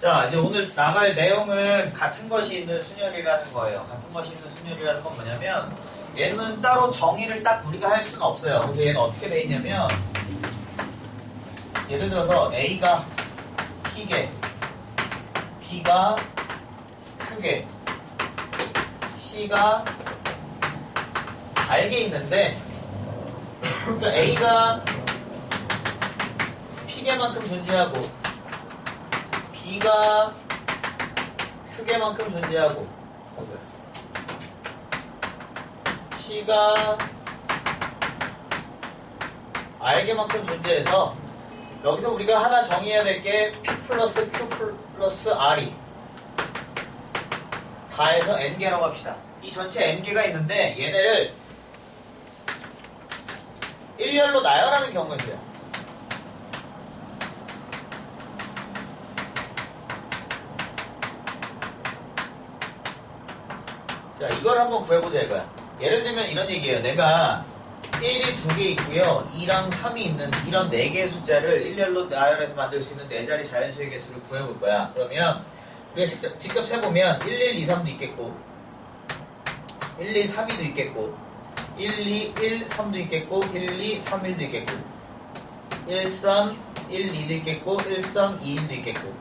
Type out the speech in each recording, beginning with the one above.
자, 이제 오늘 나갈 내용은 같은 것이 있는 순열이라는 거예요. 같은 것이 있는 순열이라는 건 뭐냐면 얘는 따로 정의를 딱 우리가 할 수는 없어요. 그래서 얘는 어떻게 돼 있냐면 예를 들어서 A가 P개, B가 Q개, C가 R개 있는데 그러니까 A가 P개만큼 존재하고 B가 Q개만큼 존재하고 C가 R개만큼 존재해서 여기서 우리가 하나 정의해야 될 게 P 플러스 Q 플러스 R이 다 해서 N개라고 합시다. 이 전체 N개가 있는데 얘네를 일렬로 나열하는 경우가 있어요. 자, 이걸 한번 구해보자 이거야. 예를 들면 이런 얘기예요. 내가 1이 2개 있고요. 2랑 3이 있는 이런 4개의 숫자를 일렬로 나열해서 만들 수 있는 4자리 자연수의 개수를 구해볼 거야. 그러면 우리가 직접 세보면 1, 1, 2, 3도 있겠고 1, 2, 3, 2도 있겠고 1, 2, 1, 3도 있겠고 1, 2, 3, 1도 있겠고 1, 3, 1, 2도 있겠고 1, 3, 2, 1도 있겠고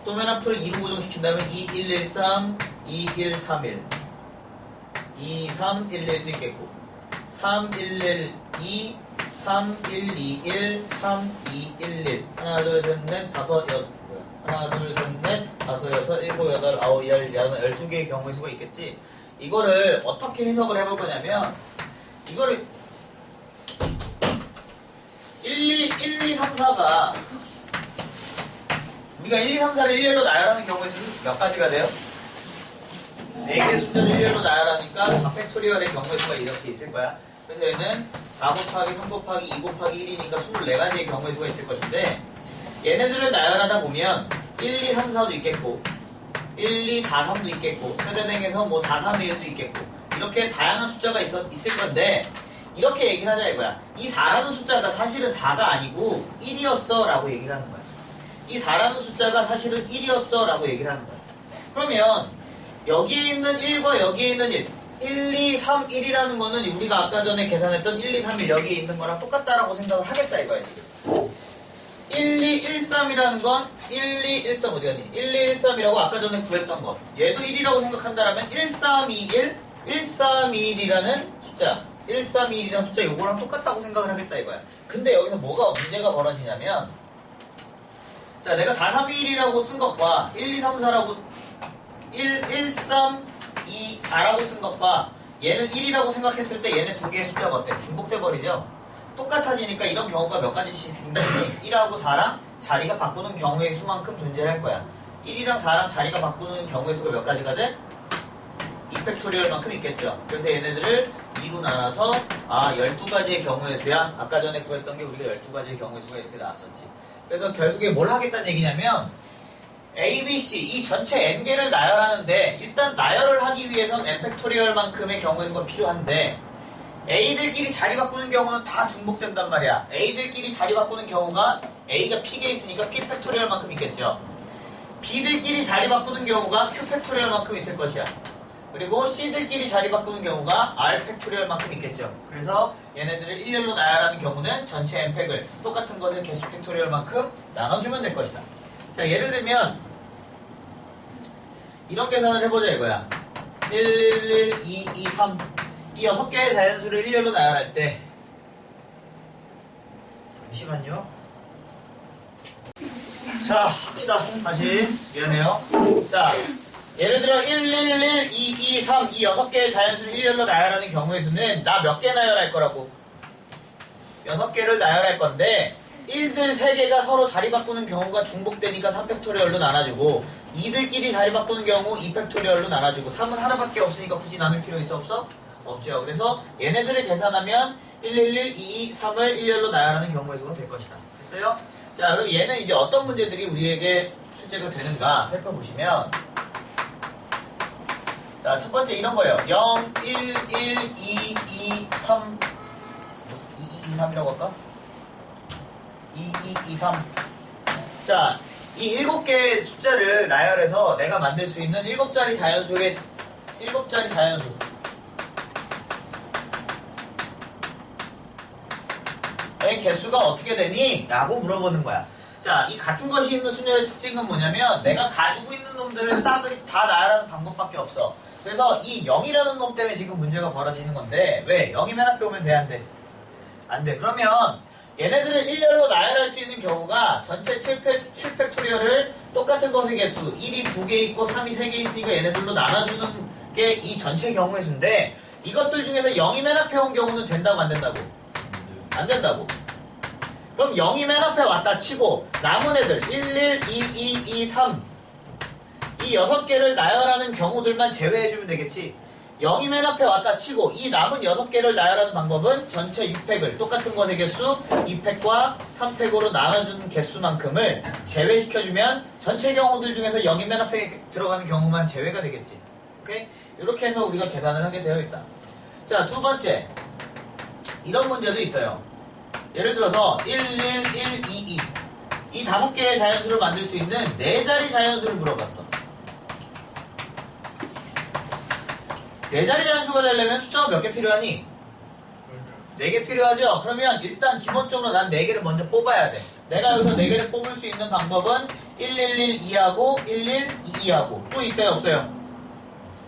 또면 앞을 2로 고정시킨다면 2, 1, 1, 3, 2, 1, 3, 1 2, 3, 1, 1도 있겠고 3, 1, 1, 2 3, 1, 2, 1 3, 2, 1, 1 하나, 둘, 셋, 넷, 다섯, 여섯 하나, 둘, 셋, 넷, 다섯, 여섯, 일곱, 여덟, 아홉, 열, 12개의 경우의 수가 있겠지. 이거를 어떻게 해석을 해볼 거냐면 이거를 1, 2, 3, 4가 우리가 1, 2, 3, 4를 일렬로 나열하는 경우의 수는 몇 가지가 돼요? 4개의 숫자를 일렬로 나열하니까 4팩토리얼의 경우의 수가 이렇게 있을 거야. 그래서 얘는 4 곱하기 3 곱하기 2 곱하기 1이니까 24가지의 경우의 수가 있을 것인데 얘네들을 나열하다 보면 1, 2, 3, 4도 있겠고 1, 2, 4, 3도 있겠고 세대행에서 뭐 4, 3, 1도 있겠고 이렇게 다양한 숫자가 있을 건데 이렇게 얘기를 하자 이거야. 이 4라는 숫자가 사실은 4가 아니고 1이었어 라고 얘기를 하는 거야. 이 4라는 숫자가 사실은 1이었어 라고 얘기를 하는 거야. 그러면 여기에 있는 1과 여기에 있는 1 2, 3, 1이라는 거는 우리가 아까 전에 계산했던 1, 2, 3, 1 여기에 있는 거랑 똑같다라고 생각을 하겠다 이거야 지금. 1, 2, 1, 3이라는 건 1, 2, 1, 3 어디 갔니? 1, 2, 1, 3이라고 아까 전에 구했던 거. 얘도 1이라고 생각한다면 1, 3, 2, 1, 1, 3, 2, 1이라는 숫자 1, 3, 2, 1이라는 숫자 요거랑 똑같다고 생각을 하겠다 이거야. 근데 여기서 뭐가 문제가 벌어지냐면 자 내가 4, 3, 2, 1이라고 쓴 것과 1, 2, 3, 4라고 1, 3, 2, 4라고 쓴 것과 얘는 1이라고 생각했을 때 얘네 두 개의 숫자가 어때? 중복돼 버리죠? 똑같아지니까 이런 경우가 몇 가지씩 있는지 1하고 4랑 자리가 바꾸는 경우의 수만큼 존재할 거야. 1이랑 4랑 자리가 바꾸는 경우의 수가 몇 가지가 돼? 2팩토리얼만큼 있겠죠. 그래서 얘네들을 2로 나눠서 12가지의 경우의 수야. 아까 전에 구했던 게 우리가 12가지의 경우의 수가 이렇게 나왔었지. 그래서 결국에 뭘 하겠다는 얘기냐면 A, B, C 이 전체 N개를 나열하는데 일단 나열을 하기 위해선 N팩토리얼만큼의 경우의 수가 필요한데 A들끼리 자리 바꾸는 경우는 다 중복된단 말이야. A들끼리 자리 바꾸는 경우가 A가 P개 있으니까 P팩토리얼만큼 있겠죠. B들끼리 자리 바꾸는 경우가 Q팩토리얼만큼 있을 것이야. 그리고 C들끼리 자리 바꾸는 경우가 R팩토리얼만큼 있겠죠. 그래서 얘네들을 일렬로 나열하는 경우는 전체 N팩을 똑같은 것을 개수 팩토리얼만큼 나눠주면 될 것이다. 자 예를 들면 이런 계산을 해보자 이거야. 1, 1, 1, 2, 2, 3 이 6개의 자연수를 일렬로 나열할 때 잠시만요. 자 합시다. 다시 미안해요. 자 예를 들어 1, 1, 1, 2, 2, 3 이 6개의 자연수를 일렬로 나열하는 경우의 수는 나 몇 개 나열할 거라고? 6개를 나열할 건데 1들 3개가 서로 자리 바꾸는 경우가 중복되니까 3팩토리얼로 나눠주고 2들끼리 자리 바꾸는 경우 2팩토리얼로 나눠주고 3은 하나밖에 없으니까 굳이 나눌 필요 있어 없어? 없죠. 그래서 얘네들을 계산하면 1, 1, 1, 2, 2, 3을 일렬로 나열하는 경우의 수가 될 것이다. 됐어요? 자 그럼 얘는 이제 어떤 문제들이 우리에게 출제가 되는가 살펴보시면 자 첫 번째 이런 거예요. 0, 1, 1, 2, 2, 3 2, 2, 3이라고 할까? 2, 2, 2, 3 자 이 7개의 숫자를 나열해서 내가 만들 수 있는 7자리 자연수의 7자리 자연수. 의 개수가 어떻게 되니? 라고 물어보는 거야. 자, 이 같은 것이 있는 수녀의 특징은 뭐냐면 내가 가지고 있는 놈들을 싸그리 다 나열하는 방법밖에 없어. 그래서 이 0이라는 놈 때문에 지금 문제가 벌어지는 건데 왜? 0이 맨 앞에 오면 돼? 안 돼? 안 돼. 그러면 얘네들을 일렬로 나열할 수 있는 경우가 전체 7팩토리얼을 똑같은 것의 개수 1이 2개 있고 3이 3개 있으니까 얘네들로 나눠주는 게 이 전체 경우의 수인데 이것들 중에서 0이 맨 앞에 온 경우는 된다고 안 된다고? 안 된다고. 그럼 0이 맨 앞에 왔다 치고 남은 애들 1, 1, 2, 2, 2, 3 이 6개를 나열하는 경우들만 제외해주면 되겠지. 0이 맨 앞에 왔다 치고 이 남은 6개를 나열하는 방법은 전체 6팩을 똑같은 것의 개수 2팩과 3팩으로 나눠주는 개수만큼을 제외시켜주면 전체 경우들 중에서 0이 맨 앞에 들어가는 경우만 제외가 되겠지. 오케이? 이렇게 해서 우리가 계산을 하게 되어 있다. 자, 두 번째. 이런 문제도 있어요. 예를 들어서 1, 1, 1, 2, 2 이 5개의 자연수를 만들 수 있는 4자리 자연수를 물어봤어. 4자리 자연수가 되려면 숫자가 몇 개 필요하니? 4개 필요하죠? 그러면 일단 기본적으로 난 4개를 먼저 뽑아야 돼. 내가 여기서 4개를 뽑을 수 있는 방법은 1, 1, 1, 2하고 1, 1, 2, 2하고 또 있어요? 없어요?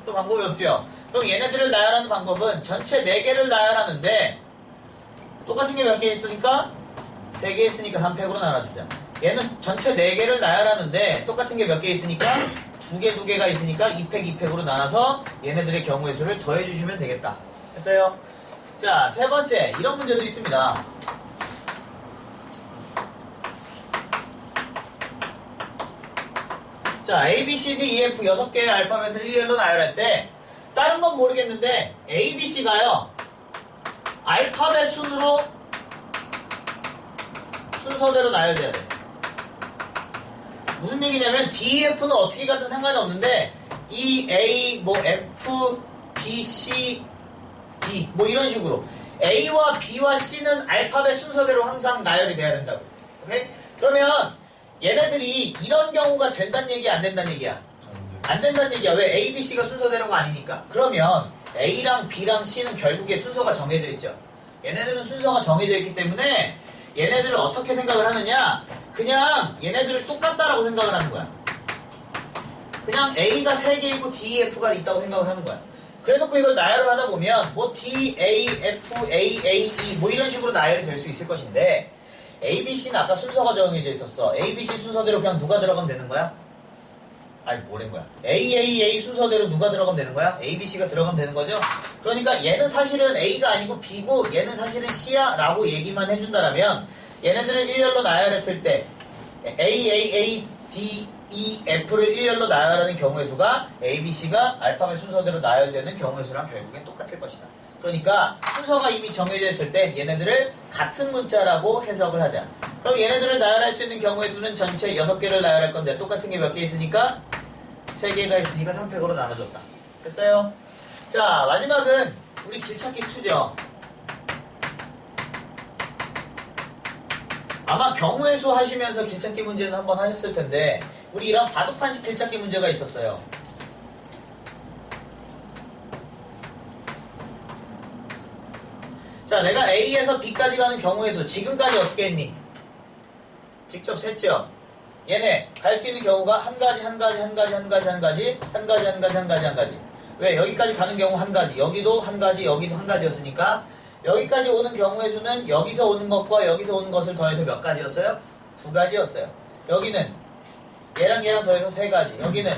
또 방법이 없죠? 그럼 얘네들을 나열하는 방법은 전체 4개를 나열하는데 똑같은 게 몇 개 있으니까? 3개 있으니까 3팩으로 나눠주자. 얘는 전체 4개를 나열하는데 똑같은 게 몇 개 있으니까? 2개, 2개가 있으니까 2팩, 2팩으로 나눠서 얘네들의 경우의 수를 더해주시면 되겠다. 됐어요? 자, 세 번째. 이런 문제도 있습니다. 자, A, B, C, D, E, F 6개의 알파벳을 일렬로 나열할 때 다른 건 모르겠는데 A, B, C가요. 알파벳 순으로 순서대로 나열돼야 돼. 무슨 얘기냐면 D, F는 어떻게 가든 상관이 없는데 E, A, 뭐 F, B, C, D 뭐 이런 식으로 A와 B와 C는 알파벳 순서대로 항상 나열이 돼야 된다고. 오케이? 그러면 얘네들이 이런 경우가 된다는 얘기야, 안 된다는 얘기야? 안 된다는 얘기야. 왜? A, B, C가 순서대로가 아니니까. 그러면 A랑 B랑 C는 결국에 순서가 정해져 있죠. 얘네들은 순서가 정해져 있기 때문에 얘네들을 어떻게 생각을 하느냐? 그냥 얘네들을 똑같다라고 생각을 하는 거야. 그냥 A가 3개 있고 D, F가 있다고 생각을 하는 거야. 그래놓고 이걸 나열을 하다 보면 뭐 D, A, F, A, A, E 뭐 이런 식으로 나열이 될 수 있을 것인데 A, B, C는 아까 순서가 정해져 있었어. A, B, C 순서대로 그냥 누가 들어가면 되는 거야? 아니 뭐란 거야? A, A, A 순서대로 누가 들어가면 되는 거야? A, B, C가 들어가면 되는 거죠? 그러니까 얘는 사실은 A가 아니고 B고 얘는 사실은 C야 라고 얘기만 해준다라면 얘네들을 일렬로 나열했을 때 A, A, A, D, E, F를 일렬로 나열하는 경우의 수가 A, B, C가 알파벳 순서대로 나열되는 경우의 수랑 결국엔 똑같을 것이다. 그러니까 순서가 이미 정해져 있을 때 얘네들을 같은 문자라고 해석을 하자. 그럼 얘네들을 나열할 수 있는 경우의 수는 전체 6개를 나열할 건데 똑같은 게 몇 개 있으니까? 3개가 있으니까 3팩으로 나눠줬다. 됐어요? 자, 마지막은 우리 길찾기 2죠. 아마 경우의 수 하시면서 길찾기 문제는 한번 하셨을 텐데 우리 이런 바둑판식 길찾기 문제가 있었어요. 자, 내가 A에서 B까지 가는 경우의 수 지금까지 어떻게 했니? 직접 셌죠? 얘네 갈 수 있는 경우가 한 가지 왜? 여기까지 가는 경우 한 가지, 여기도 한 가지, 여기도 한 가지였으니까 여기까지 오는 경우의 수는 여기서 오는 것과 여기서 오는 것을 더해서 몇 가지였어요? 2가지였어요. 여기는 얘랑 얘랑 더해서 3가지, 여기는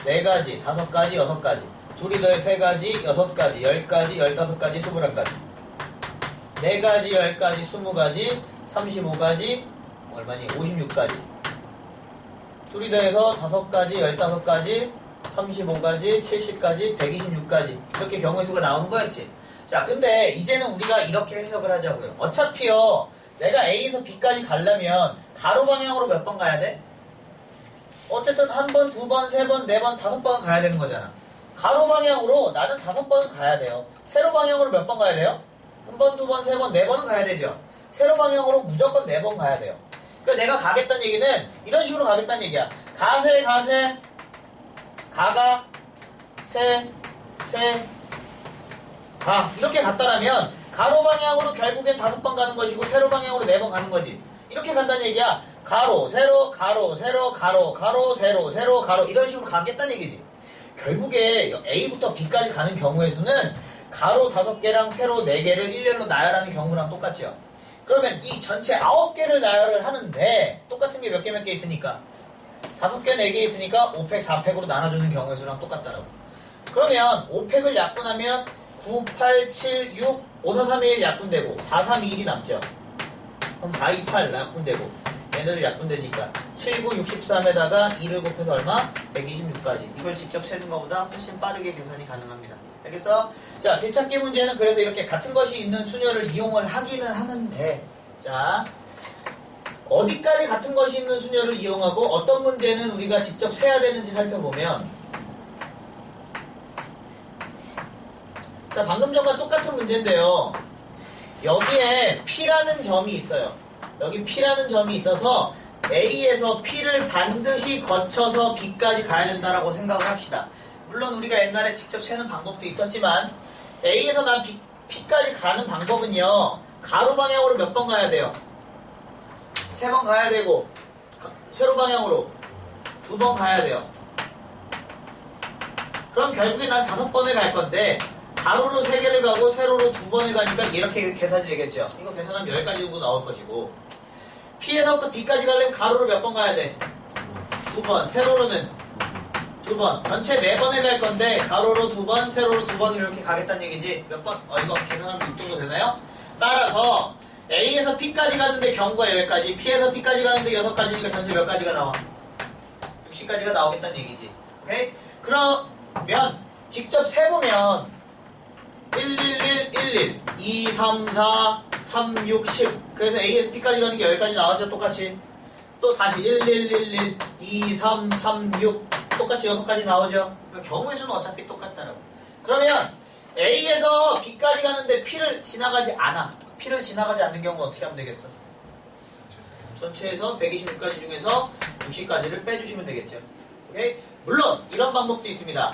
4가지, 5가지, 6가지, 둘이 더해 3가지, 6가지, 10가지, 15가지, 21가지, 4가지, 10가지, 20가지, 35가지, 얼마니? 56가지. 둘이 더해서 5가지, 15가지, 35가지, 70가지, 126가지. 이렇게 경우의 수가 나오는 거였지. 자, 근데 이제는 우리가 이렇게 해석을 하자고요. 어차피요, 내가 A에서 B까지 가려면 가로 방향으로 몇 번 가야 돼? 어쨌든 한 번, 2번, 3번, 4번, 5번은 가야 되는 거잖아. 가로 방향으로 나는 5번은 가야 돼요. 세로 방향으로 몇 번 가야 돼요? 한 번, 2번, 3번, 4번은 가야 되죠. 세로 방향으로 무조건 4번 가야 돼요. 그러니까 내가 가겠다는 얘기는 이런 식으로 가겠다는 얘기야. 가세, 가가, 세, 가. 이렇게 갔다라면 가로 방향으로 결국엔 5번 가는 것이고 세로 방향으로 4번 가는 거지. 이렇게 간다는 얘기야. 가로, 세로, 가로, 세로, 가로, 가로, 세로, 세로, 가로 이런 식으로 가겠다는 얘기지. 결국에 A부터 B까지 가는 경우의 수는 가로 5개랑 세로 4개를 일렬로 나열하는 경우랑 똑같죠. 그러면 이 전체 9개를 나열을 하는데 똑같은 게 몇 개 있으니까 5개, 4개 있으니까 5팩, 4팩으로 나눠주는 경우의 수랑 똑같다라고. 그러면 5팩을 약분하면 9, 8, 7, 6, 5, 4, 3, 2, 1 약분되고 4, 3, 2, 1이 남죠. 그럼 4, 2, 8 약분되고 얘네들 약분되니까 7, 9, 63에다가 2를 곱해서 얼마? 126까지. 이걸 직접 세는 것보다 훨씬 빠르게 계산이 가능합니다. 알겠어? 자, 길찾기 문제는 그래서 이렇게 같은 것이 있는 수녀를 이용을 하기는 하는데, 자, 어디까지 같은 것이 있는 수녀를 이용하고 어떤 문제는 우리가 직접 세야 되는지 살펴보면, 자, 방금 전과 똑같은 문제인데요. 여기에 P라는 점이 있어요. 여기 P라는 점이 있어서 A에서 P를 반드시 거쳐서 B까지 가야 된다라고 생각을 합시다. 물론 우리가 옛날에 직접 세는 방법도 있었지만 A에서 난 P까지 가는 방법은요. 가로 방향으로 몇 번 가야 돼요? 3번 가야 되고 세로 방향으로 2번 가야 돼요. 그럼 결국에 난 5번을 갈 건데 가로로 3개를 가고 세로로 2번을 가니까 이렇게 계산이 되겠죠. 이거 계산하면 10가지 정도 나올 것이고 P에서부터 B까지 가려면 가로로 몇 번 가야 돼? 2번, 세로로는 2번, 전체 4번을 갈 건데 가로로 2번, 세로로 2번을 이렇게 가겠다는 얘기지. 몇 번? 이거 계산하면 6 정도 되나요? 따라서 A에서 P까지 가는데 경우가 10가지, P에서 P까지 가는데 6가지니까 전체 몇 가지가 나와? 60가지가 나오겠다는 얘기지. 오케이? 그러면 직접 세보면 1, 1, 1, 1, 1, 2, 3, 4, 3, 6, 10. 그래서 A에서 P까지 가는 게 10가지 나왔죠, 똑같이. 또 다시 1, 1, 1, 1, 2, 3, 3, 6. 똑같이 6가지 나오죠. 그러니까 경우의 수는 어차피 똑같다라고. 그러면 A에서 B까지 가는데 P를 지나가지 않아. P를 지나가지 않는 경우 어떻게 하면 되겠어? 전체에서 126가지 중에서 60가지를 빼주시면 되겠죠. 오케이? 물론 이런 방법도 있습니다.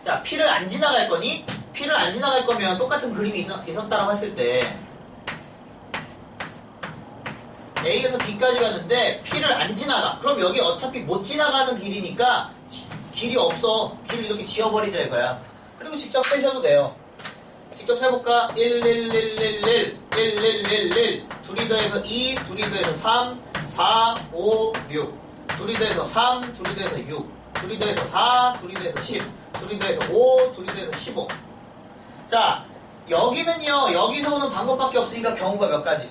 자, P를 안 지나갈 거니? P를 안 지나갈 거면 똑같은 그림이 있었다라고 했을 때 A에서 B까지 가는데 P를 안 지나가. 그럼 여기 어차피 못 지나가는 길이니까 길이 없어. 길을 이렇게 지워버리자 이거야. 그리고 직접 세셔도 돼요. 직접 세볼까? 1, 1, 1, 1, 1, 1, 1, 1, 1 둘이 더해서 2, 둘이 더해서 3, 4, 5, 6 둘이 더해서 3, 둘이 더해서 6 둘이 더해서 4, 둘이 더해서 10 둘이 더해서 5, 둘이 더해서 15. 자, 여기는요, 여기서 오는 방법밖에 없으니까 경우가 몇 가지?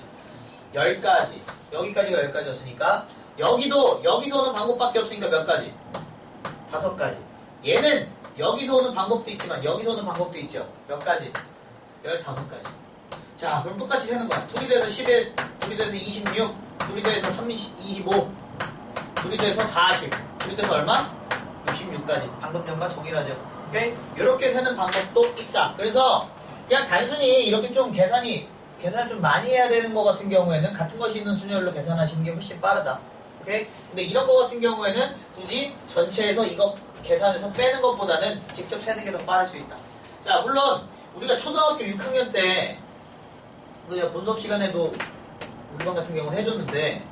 10가지. 여기까지가 10가지였으니까 여기도 여기서 오는 방법밖에 없으니까 몇 가지? 5가지. 얘는 여기서 오는 방법도 있지만 여기서 오는 방법도 있죠. 몇 가지? 15가지. 자, 그럼 똑같이 세는 거야. 둘이 더해서 11, 둘이 더해서 26, 둘이 더해서 25, 둘이 더해서 40, 둘이 더해서 얼마? 66까지. 방금 전과 동일하죠. 오케이? 이렇게 세는 방법도 있다. 그래서 그냥 단순히 이렇게 좀 계산을 좀 많이 해야 되는 것 같은 경우에는 같은 것이 있는 순열로 계산하시는 게 훨씬 빠르다. 오케이? 근데 이런 거 같은 경우에는 굳이 전체에서 이거 계산해서 빼는 것보다는 직접 세는 게 더 빠를 수 있다. 자, 물론 우리가 초등학교 6학년 때 본 수업 시간에도 우리 반 같은 경우는 해줬는데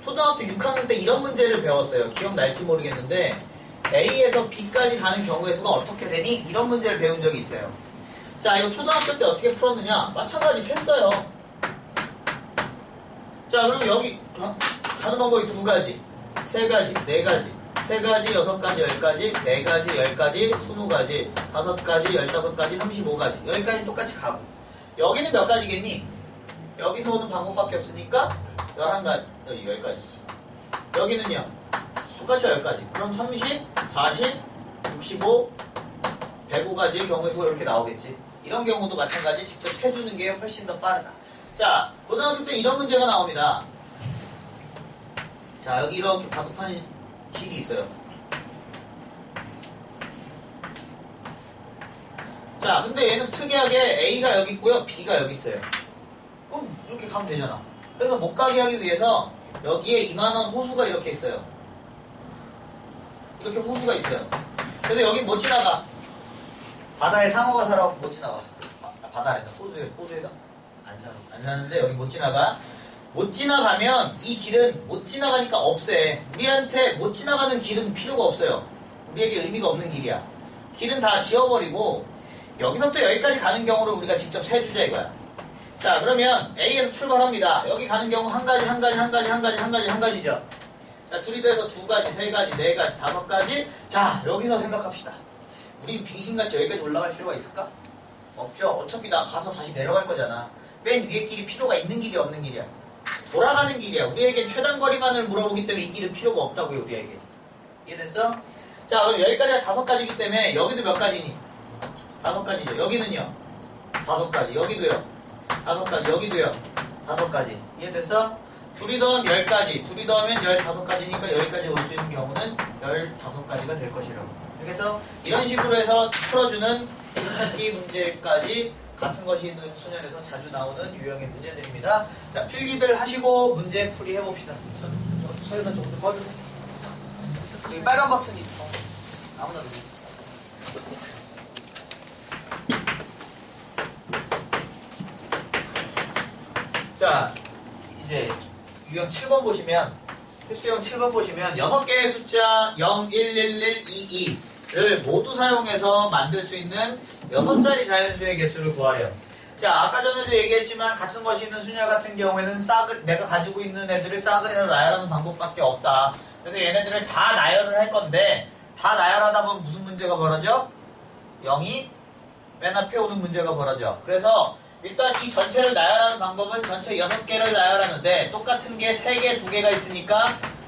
초등학교 6학년 때 이런 문제를 배웠어요. 기억날지 모르겠는데 A에서 B까지 가는 경우의 수가 어떻게 되니? 이런 문제를 배운 적이 있어요. 자, 이거 초등학교 때 어떻게 풀었느냐? 마찬가지 셌어요. 자, 그럼 여기 가는 방법이 2가지, 3가지, 4가지, 3가지, 6가지, 10가지, 4가지, 10가지, 20가지, 5가지, 15가지, 35가지. 여기까지 똑같이 가고. 여기는 몇 가지겠니? 여기서 오는 방법밖에 없으니까 11가지, 10가지. 여기는요? 똑같이 10가지. 그럼 30, 40, 65, 105가지의 경우의 수가 이렇게 나오겠지. 이런 경우도 마찬가지 직접 세주는 게 훨씬 더 빠르다. 자, 고등학교 때 이런 문제가 나옵니다. 자, 여기 이렇게 바둑판이 길이 있어요. 자, 근데 얘는 특이하게 A가 여기 있고요, B가 여기 있어요. 그럼 이렇게 가면 되잖아. 그래서 못 가게 하기 위해서 여기에 이만한 호수가 이렇게 있어요. 이렇게 호수가 있어요. 그래서 여기 못 지나가. 바다에 상어가 살아갖고 못 지나가. 바다에다 호수에서 안 사는데 여기 못 지나가. 못 지나가면 이 길은 못 지나가니까 없애. 우리한테 못 지나가는 길은 필요가 없어요. 우리에게 의미가 없는 길이야. 길은 다 지워버리고 여기서부터 여기까지 가는 경우를 우리가 직접 세주자 이거야. 자, 그러면 A에서 출발합니다. 여기 가는 경우 한 가지죠. 자, 둘이 더해서 두 가지, 세 가지, 네 가지, 다섯 가지. 자, 여기서 생각합시다. 우리 빙신같이 여기까지 올라갈 필요가 있을까? 없죠. 어차피 나 가서 다시 내려갈 거잖아. 맨 위에 길이 필요가 있는 길이 없는 길이야. 돌아가는 길이야. 우리에겐 최단거리만을 물어보기 때문에 이 길은 필요가 없다고요, 우리에게. 이해됐어? 자, 그럼 여기까지가 다섯 가지이기 때문에 여기도 몇 가지니? 다섯 가지죠. 여기는요? 다섯 가지. 여기도요? 다섯 가지. 여기도요? 다섯 가지. 이해됐어? 둘이 더하면 10가지. 둘이 더하면 15가지니까 여기까지 올 수 있는 경우는 15가지가 될 것이라고. 그래서 이런 식으로 해서 풀어주는 길찾기 문제까지 같은 것이 있는 수련에서 자주 나오는 유형의 문제들입니다. 자, 필기들 하시고 문제 풀이 해봅시다. 서윤아 조금 더 꺼주세요. 여기 빨간 버튼이 있어. 아무나 누르. 자, 이제 유형 7번 보시면, 필수형 7번 보시면 6개의 숫자 0, 1, 1, 1, 2, 2를 모두 사용해서 만들 수 있는 6자리 자연수의 개수를 구하래요. 자, 아까 전에도 얘기했지만 같은 것이 있는 수냐 같은 경우에는 내가 가지고 있는 애들을 싸그리나 나열하는 방법밖에 없다. 그래서 얘네들을 다 나열을 할 건데 다 나열하다 보면 무슨 문제가 벌어져? 0이 맨 앞에 오는 문제가 벌어져. 그래서 일단 이 전체를 나열하는 방법은 전체 6개를 나열하는데 똑같은 게 3개, 2개가 있으니까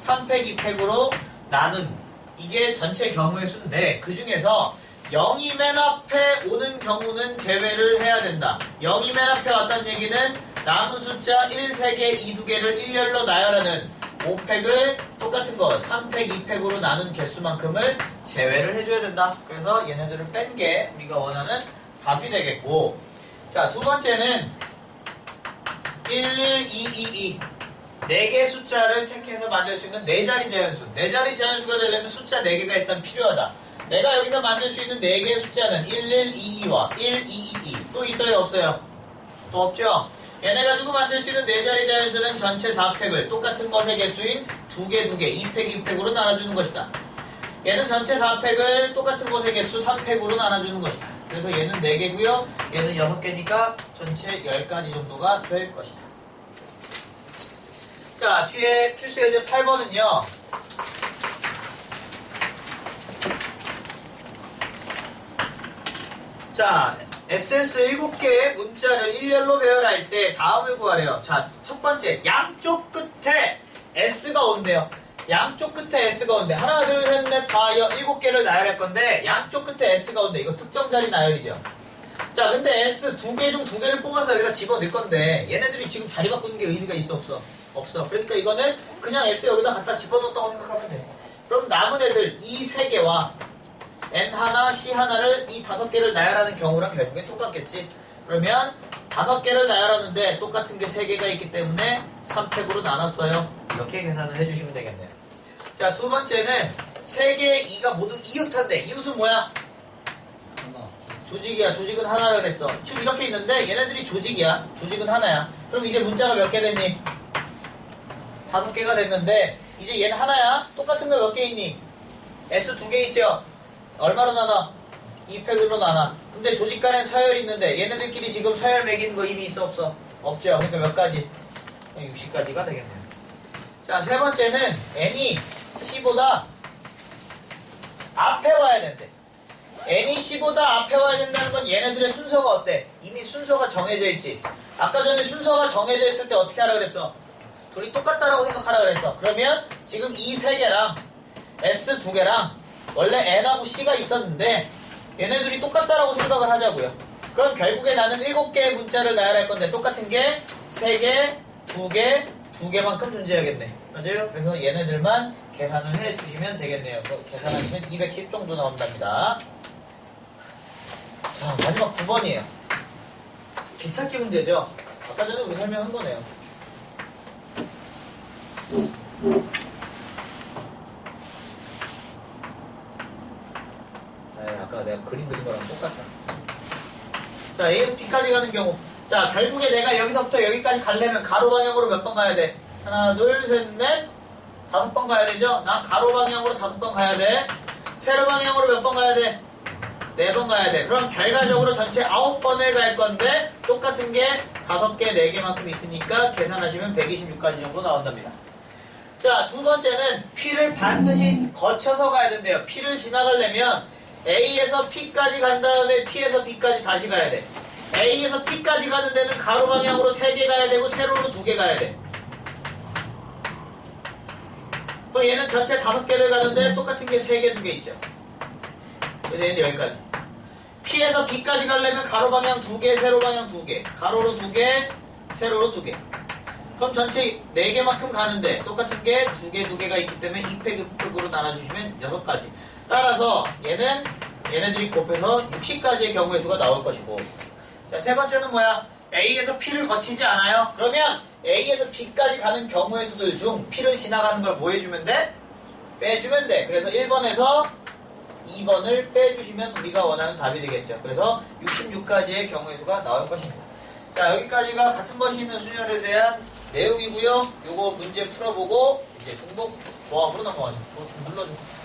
3팩, 2팩으로 나눈 이게 전체 경우의 수인데 그 중에서 0이 맨 앞에 오는 경우는 제외를 해야 된다. 0이 맨 앞에 왔다는 얘기는 남은 숫자 1, 3개, 2, 2개를 일렬로 나열하는 5팩을 똑같은 거 3팩, 2팩으로 나눈 개수만큼을 제외를 해줘야 된다. 그래서 얘네들을 뺀 게 우리가 원하는 답이 되겠고, 자, 두 번째는 1, 1, 2, 2, 2 4개의 숫자를 택해서 만들 수 있는 4자리 자연수. 4자리 자연수가 되려면 숫자 4개가 일단 필요하다. 내가 여기서 만들 수 있는 4개의 숫자는 1, 1, 2, 2와 1, 2, 2, 2. 또 있어요? 없어요? 또 없죠? 얘네 가지고 만들 수 있는 4자리 자연수는 전체 4팩을 똑같은 것의 개수인 2개, 2개, 2팩, 2팩으로 나눠주는 것이다. 얘는 전체 4팩을 똑같은 것의 개수 3팩으로 나눠주는 것이다. 그래서 얘는 4개고요. 얘는 6개니까 전체 10가지 정도가 될 것이다. 자, 뒤에 필수 예제 8번은요. 자, SS 7개의 문자를 일렬로 배열할 때 다음을 구하래요. 자, 첫 번째, 양쪽 끝에 S가 온대요. 양쪽 끝에 S가 온대. 하나, 둘, 셋, 넷, 다 7개를 나열할 건데 양쪽 끝에 S가 온대. 이거 특정 자리 나열이죠. 자, 근데 S 2개 중 2개를 뽑아서 여기다 집어넣을 건데 얘네들이 지금 자리 바꾸는 게 의미가 있어 없어? 없어. 그러니까 이거는 그냥 S 여기다 갖다 집어넣었다고 생각하면 돼. 그럼 남은 애들 이 3개와 N 하나, C 하나를 이 5개를 나열하는 경우랑 결국엔 똑같겠지. 그러면 5개를 나열하는데 똑같은 게 3개가 있기 때문에 3팩으로 나눴어요. 이렇게 계산을 해주시면 되겠네요. 자, 두 번째는 3개의 2가 모두 이웃한데 이웃은 뭐야? 조직이야. 조직은 하나라 그랬어. 지금 이렇게 있는데 얘네들이 조직이야. 조직은 하나야. 그럼 이제 문자가 몇 개 됐니? 5개가 됐는데 이제 얘는 하나야. 똑같은 거 몇 개 있니? S 2개 있죠? 얼마로 나눠? 2팩으로 나눠. 근데 조직 간에 서열이 있는데 얘네들끼리 지금 서열 매기는 거 이미 있어 없어? 없죠. 그러니까 몇 가지? 60가지가 되겠네요. 자, 세 번째는 N이 C보다 앞에 와야 된대. N이 C보다 앞에 와야 된다는 건 얘네들의 순서가 어때? 이미 순서가 정해져 있지. 아까 전에 순서가 정해져 있을 때 어떻게 하라 그랬어? 둘이 똑같다라고 생각하라 그랬어. 그러면 지금 이 3개랑 S 2개랑 원래 N하고 C가 있었는데 얘네들이 똑같다라고 생각을 하자고요. 그럼 결국에 나는 7개의 문자를 나열할 건데 똑같은 게 3개, 2개, 2개만큼 존재하겠네. 맞아요? 그래서 얘네들만 계산을 해주시면 되겠네요. 계산하시면 210 정도 나온답니다. 자, 마지막 9번이에요. 길찾기 문제죠. 아까 전에 우리 설명한 거네요. 아까 내가 그림 그린 거랑 똑같다. 자, A에서 B까지 가는 경우. 자, 결국에 내가 여기서부터 여기까지 가려면 가로 방향으로 몇 번 가야 돼? 하나, 둘, 셋, 넷, 5번 가야 되죠? 난 가로 방향으로 5번 가야 돼. 세로 방향으로 몇 번 가야 돼? 4번 가야 돼. 그럼 결과적으로 전체 9번을 갈 건데 똑같은 게 5개, 4개만큼 있으니까 계산하시면 126가지 정도 나온답니다. 자, 두 번째는 P를 반드시 거쳐서 가야 된대요. P를 지나가려면 A에서 P까지 간 다음에 P에서 B까지 다시 가야 돼. A에서 P까지 가는 데는 가로 방향으로 3개 가야 되고 세로로 2개 가야 돼. 그럼 얘는 전체 5개를 가는데 똑같은 게 3개, 2개 있죠. 그래서 얘는 여기까지. P에서 B까지 가려면 가로 방향 2개, 세로 방향 2개. 가로로 2개, 세로로 2개. 그럼 전체 4개만큼 가는데 똑같은 게 2개, 2개가 있기 때문에 2팩으로 나눠주시면 6가지. 따라서 얘네들이 곱해서 60가지의 경우의 수가 나올 것이고. 자, 세 번째는 뭐야? A에서 P를 거치지 않아요? 그러면 A에서 B까지 가는 경우의 수들 중 P를 지나가는 걸 뭐 해주면 돼? 빼주면 돼. 그래서 1번에서 2번을 빼주시면 우리가 원하는 답이 되겠죠. 그래서 66가지의 경우의 수가 나올 것입니다. 자, 여기까지가 같은 것이 있는 수열에 대한 내용이고요. 요거 문제 풀어보고 이제 중복 조합으로 넘어가죠. 그거 좀 눌러주세요.